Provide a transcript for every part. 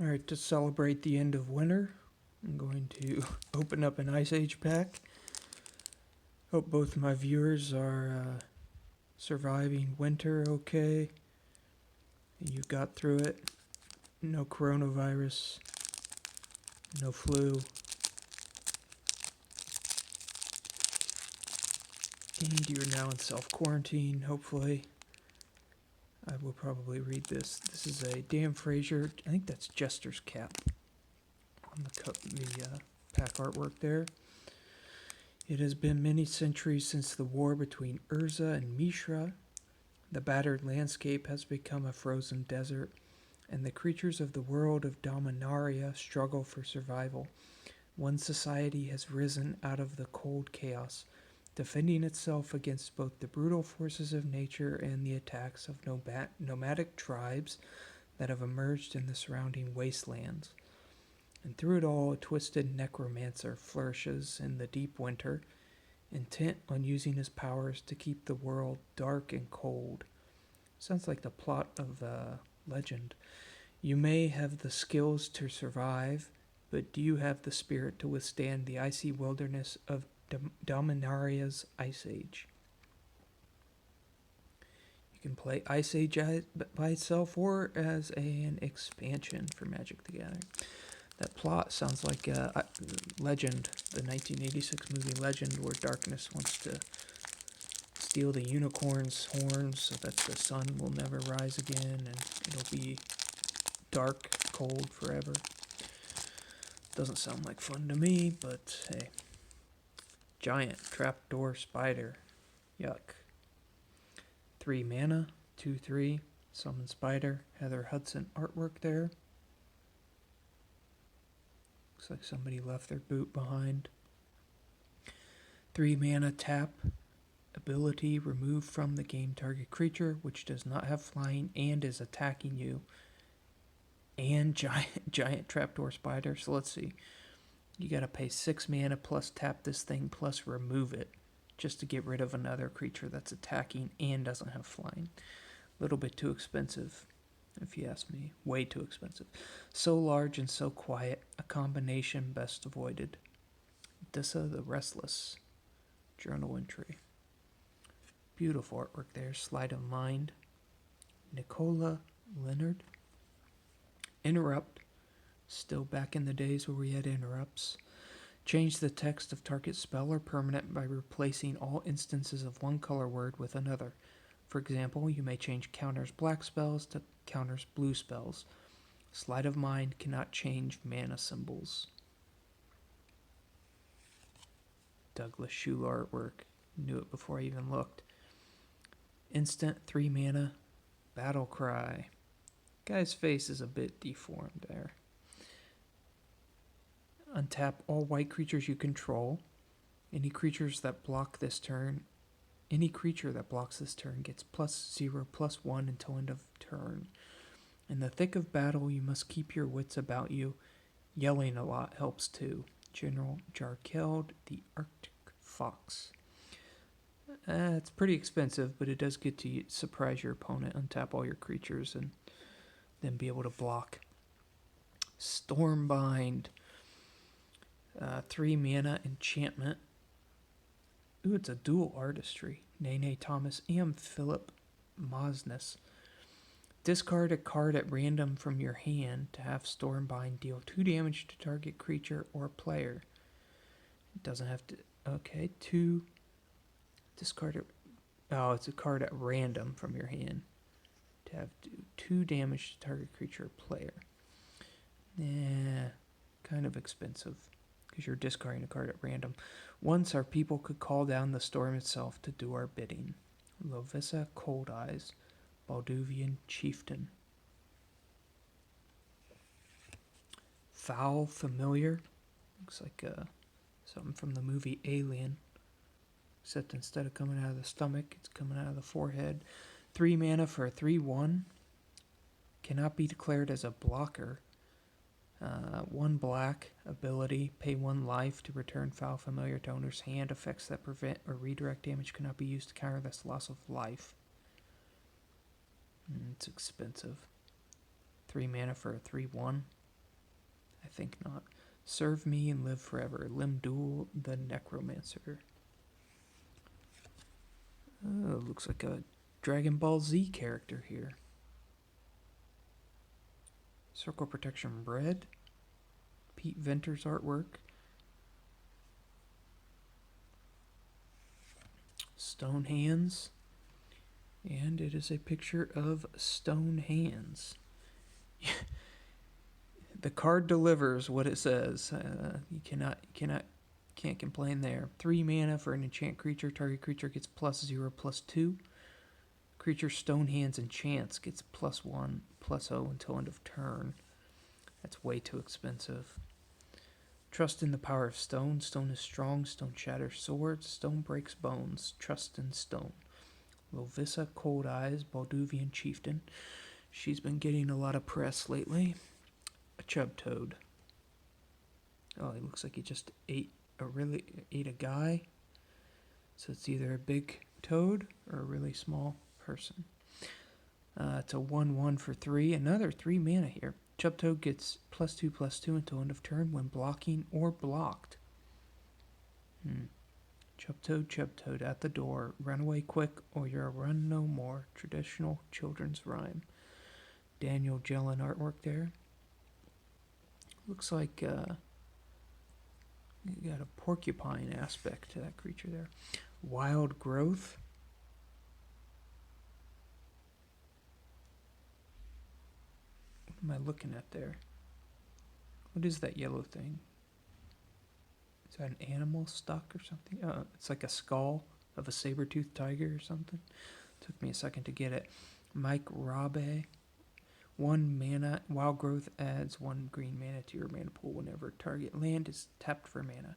Alright, to celebrate the end of winter, I'm going to open up an Ice Age pack. Hope both my viewers are surviving winter okay. You got through it. No coronavirus. No flu. And you're now in self-quarantine, hopefully. I will probably read this. This is a Dan Fraser, I think that's Jester's cap on the pack artwork there. It has been many centuries since the war between Urza and Mishra. The battered landscape has become a frozen desert, and the creatures of the world of Dominaria struggle for survival. One society has risen out of the cold chaos, defending itself against both the brutal forces of nature and the attacks of nomadic tribes that have emerged in the surrounding wastelands. And through it all, a twisted necromancer flourishes in the deep winter, intent on using his powers to keep the world dark and cold. Sounds like the plot of Legend. You may have the skills to survive, but do you have the spirit to withstand the icy wilderness of Dominaria's Ice Age? You can play Ice Age by itself or as an expansion for Magic the Gathering. That plot sounds like Legend, the 1986 movie Legend, where darkness wants to steal the unicorn's horns so that the sun will never rise again and it'll be dark, cold forever. Doesn't sound like fun to me, but hey. Giant Trapdoor Spider. Yuck. 3 mana, 2/3, Summon Spider. Heather Hudson artwork there. Looks like somebody left their boot behind. 3 mana, tap. Ability, remove from the game target creature which does not have flying and is attacking you. And giant Trapdoor Spider. So let's see. You gotta pay 6 mana plus tap this thing plus remove it just to get rid of another creature that's attacking and doesn't have flying. A little bit too expensive, if you ask me. Way too expensive. So large and so quiet, a combination best avoided. Dissa the Restless. Journal entry. Beautiful artwork there. Sleight of Mind. Nicola Leonard. Interrupt. Still back in the days where we had interrupts. Change the text of target spell or permanent by replacing all instances of one color word with another. For example, you may change counters black spells to counters blue spells. Sleight of Mind cannot change mana symbols. Douglas Schuler artwork. Knew it before I even looked. Instant 3 mana. Battle Cry. Guy's face is a bit deformed there. Untap all white creatures you control. Any creature that blocks this turn gets +0/+1 until end of turn. In the thick of battle, you must keep your wits about you. Yelling a lot helps too. General Jarkeld, the Arctic Fox. It's pretty expensive, but it does get to surprise your opponent, untap all your creatures, and then be able to block. Stormbind. 3 mana enchantment. Ooh, it's a dual artistry. Nene Thomas and Philip Mosnes. Discard a card at random from your hand to have Stormbind deal 2 damage to target creature or player. It doesn't have to... Okay, 2... Discard it... Oh, it's a card at random from your hand to have 2 damage to target creature or player. Kind of expensive, because you're discarding a card at random. Once our people could call down the storm itself to do our bidding. Lovisa Cold Eyes, Balduvian Chieftain. Foul Familiar. Looks like something from the movie Alien. Except instead of coming out of the stomach, it's coming out of the forehead. 3 mana for a 3/1. Cannot be declared as a blocker. 1 black ability, pay 1 life to return Foul Familiar to owner's hand. Effects that prevent or redirect damage cannot be used to counter this loss of life. It's expensive. 3 mana for a 3/1. I think not. Serve me and live forever. Limdul the Necromancer. Oh, looks like a Dragon Ball Z character here. Circle Protection Red. Pete Venter's artwork. Stone Hands. And it is a picture of Stone Hands. The card delivers what it says. You can't complain there. 3 mana for an enchant creature. Target creature gets +0/+2. Creature Stone Hands enchants gets +1/+0 until end of turn. That's way too expensive. Trust in the power of stone. Stone is strong. Stone shatters swords. Stone breaks bones. Trust in stone. Lovisa Cold Eyes, Balduvian Chieftain. She's been getting a lot of press lately. A Chub Toad. Oh, he looks like he just ate a guy. So it's either a big toad or a really small person. It's a 1/1 for 3. Another 3 mana here. Chub Toad gets +2/+2 until end of turn when blocking or blocked. Chub Toad at the door. Run away quick or you're a run no more. Traditional children's rhyme. Daniel Jellin artwork there. Looks like you got a porcupine aspect to that creature there. Wild Growth. What am I looking at there? What is that yellow thing? Is that an animal stuck or something? Oh, it's like a skull of a saber-toothed tiger or something. Took me a second to get it. Mike Rabe. 1 mana. Wild Growth adds 1 green mana to your mana pool whenever target land is tapped for mana.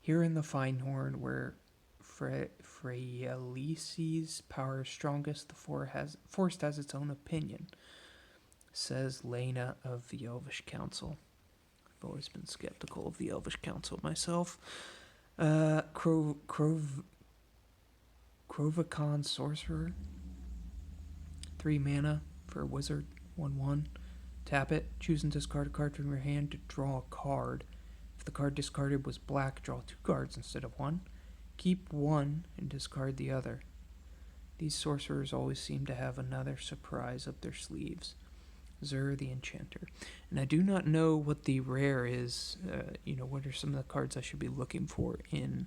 Here in the Finehorn, where Freyalise's power is strongest, the forest has its own opinion, says Lena of the Elvish Council. I've always been skeptical of the Elvish Council myself. Krovicon Sorcerer. 3 mana for a wizard. 1/1. Tap it. Choose and discard a card from your hand to draw a card. If the card discarded was black, draw 2 cards instead of 1. Keep 1 and discard the other. These sorcerers always seem to have another surprise up their sleeves. Zur the Enchanter. And I do not know what the rare is. What are some of the cards I should be looking for in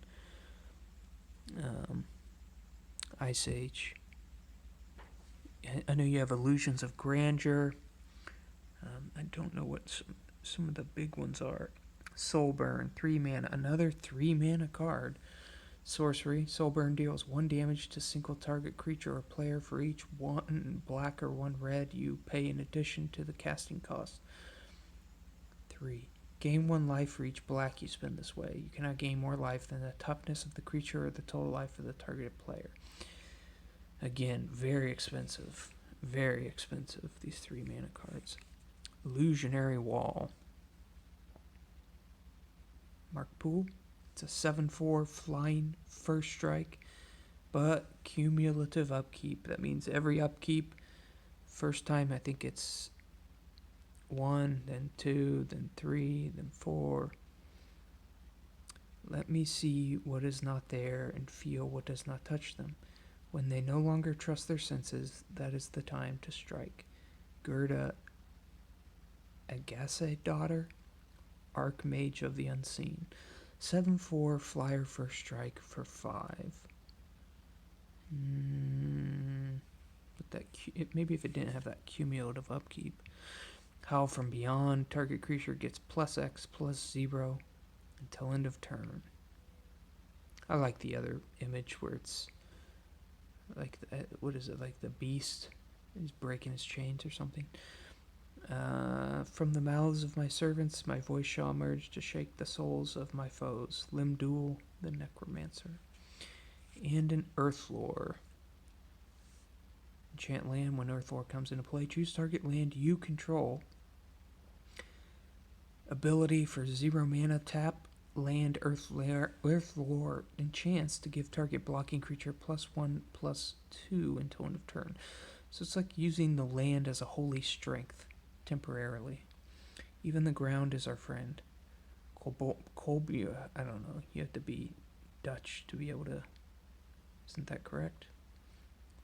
Ice Age? I know you have Illusions of Grandeur. I don't know what some of the big ones are. Soulburn, 3 mana. Another 3 mana card. Sorcery. Soulburn deals 1 damage to single target creature or player for each 1 black or 1 red you pay in addition to the casting cost. 3. Gain 1 life for each black you spend this way. You cannot gain more life than the toughness of the creature or the total life of the targeted player. Again, very expensive. Very expensive, these 3 mana cards. Illusionary Wall. Mark Poole. It's a 7/4 flying first strike, but cumulative upkeep. That means every upkeep, first time I think it's 1, then 2, then 3, then 4. Let me see what is not there and feel what does not touch them. When they no longer trust their senses, that is the time to strike. Gerda Agasse daughter, Archmage of the Unseen. 7/4 flyer first strike for 5. But maybe if it didn't have that cumulative upkeep. Howl from Beyond. Target creature gets +X/+0 until end of turn. I like the other image where it's like, what is it, like the beast is breaking his chains or something. From the mouths of my servants, my voice shall emerge to shake the souls of my foes. Limdul the Necromancer. And an Earthlore. Enchant land. When Earthlore comes into play, choose target land you control. Ability for 0 mana, tap land Earthlore enchants to give target blocking creature +1/+2 until end of turn. So it's like using the land as a holy strength temporarily. Even the ground is our friend. Colby, I don't know. You have to be Dutch to be able to. Isn't that correct?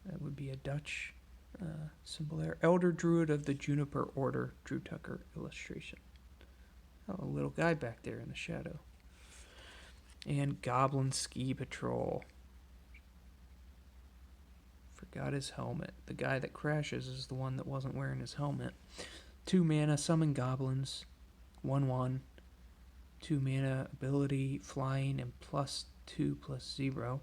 That would be a Dutch symbol there. Elder Druid of the Juniper Order, Drew Tucker illustration. Oh, a little guy back there in the shadow. And Goblin Ski Patrol. Forgot his helmet. The guy that crashes is the one that wasn't wearing his helmet. 2 mana, summon goblins. 1/1. 2 mana ability, flying, and +2/+0.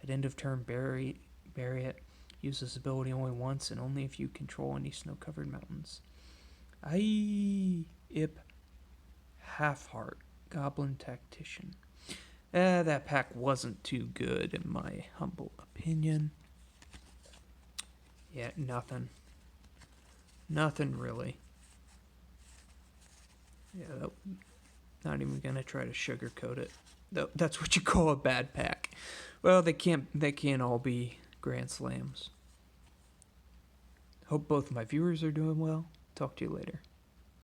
At end of turn, bury it. Use this ability only once and only if you control any snow-covered mountains. Ip. Half-Heart. Goblin Tactician. That pack wasn't too good in my humble opinion. Yeah, nothing. Nothing really. Yeah, not even gonna try to sugarcoat it. That's what you call a bad pack. Well, they can't all be Grand Slams. Hope both my viewers are doing well. Talk to you later.